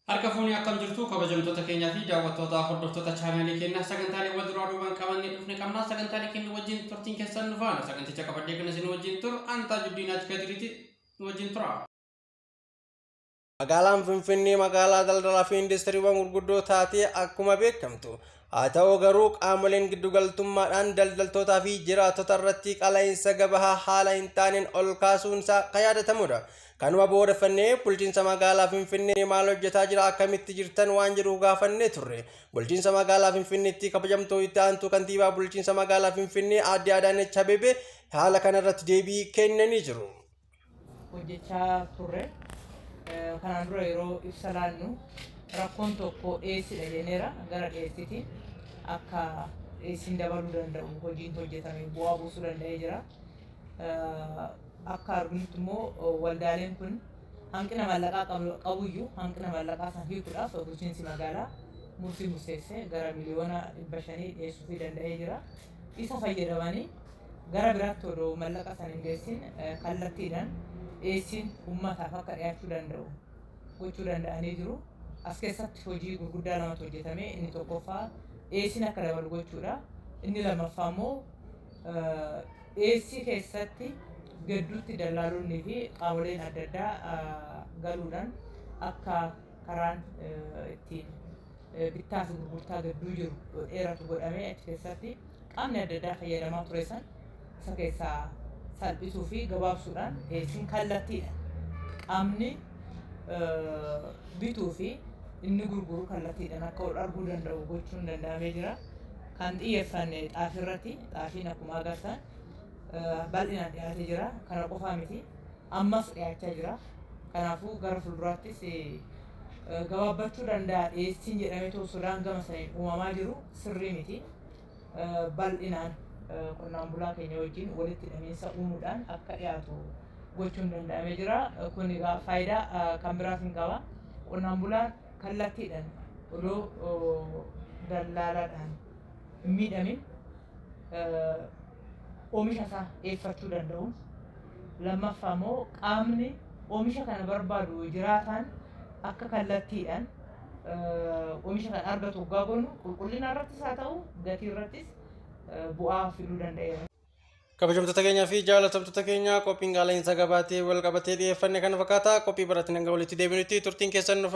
Harka fuunii akkam jirtu kabajamtoota keenyaa fi daawwattoota hordoftoota chaanaalii keenyaa sagantaalee wal duraa duubaan qabannee dhufne qabna. Sagantaalee keenya wajjin turtiin keessan nu faana. Saganticha qabadhee kan isin wajjin turu Antaa Juddinaati Kadiriiti nu wajjin tura. Magaalaan Finfinnee magaalaa daldalaa fi industiriiwwan gurguddoo taatee akkuma beekamtu. Haa ta'u garuu qaamoleen giddugaltummaadhaan daldaltootaa fi jiraattota irratti qala'iinsa gabaa haala hin taaneen ol kaasuun isaa kan yaadatamudha. Kanuma boodeffannee bulchiinsa magaalaa Finfinnee maal hojjetaa jira, akkamitti jirtan waan jedhu gaafannee turre. Bulchiinsa magaalaa Finfinneetti kabajamtuu itti aantuu kantiibaa bulchiinsa magaalaa Finfinnee Aadde Adaanech Abeebee haala kanarratti deebii kennanii jiru. Hojjechaa turre kanaan dura yeroo ibsa laannu rakkoon tokko dhiyeessidha jenneera. Gara dhiyeessitiin akka dhiyeessiin dabaluu danda'u hojiin hojjetame bu'aa buusuu danda'ee jira. Akka arginutti immoo waldaaleen kun hanqina maallaqaa qabuyyuu hanqina maallaqaa san hiikuudhaaf bulchiinsi magaalaa murtii murteessee gara miliyoona 500 dhiyeessuu danda'ee jira. Isa fayyadamanii gara biraatti odoo maallaqa san hin geessin kallattiidhaan dhiyeessiin uummataaf akka dhiyaachuu danda'u gochuu danda'anii jiru. As keessatti hojii gurguddaa lamatu hojjetame. Inni tokkoffaa dhiyeessiin akka dabalu gochuudha. Inni lammaffaa immoo dhiyeessii keessatti gidduutti dallaalonni fi qaamoleen adda addaa galuudhaan akka karaan ittiin bittaa fi gurgurtaa gidduu jiru dheeratu godhamee achi keessatti qaamni adda addaa fayyadamaa ture san isa keessaa salphisuu fi gabaabsuudhaan dhiyeessiin kallattiidha. Qaamni bituu fi inni gurguru kallattiidhaan akka wal arguu danda'u gochuun danda'amee jira. Kan xiyyeeffanne xaafii irratti, xaafiin akkuma agartan bal'inaan dhiyaatee jira. Kana qofaa miti ammas dhiyaachaa jira. Kanaafuu gara fuulduraattis gabaabbachuu danda'a dhiyeessiin jedhamee too sodaan gama saniin uumamaa jiru sirrii miti. Bal'inaan qonnaan bulaa keenya wajjin walitti hidhamiinsa uumuudhaan akka dhiyaatu gochuun danda'amee jira. Kun egaa faayidaa kan biraas hin qaba. Qonnaan bulaan kallattiidhaan odoo dallaalaadhaan hin miidhamin oomisha isaa dhiyeeffachuu danda'u. Lammaffaa immoo qaamni oomisha kana barbaadu jiraataan akka kallattiidhaan oomisha kana argatu waggaa goonu qulqullina irrattis haa ta'u gatii irrattis bu'aa fiduu danda'eera. Kabajamtoota keenyaa fi jaalatamtoota keenyaa qophiin qaala'insa gabaatee wal qabatee dhiyeeffanne kan fakkaata. Qophii biraatti hanga walitti deebinutti turtiin keessan nu faana.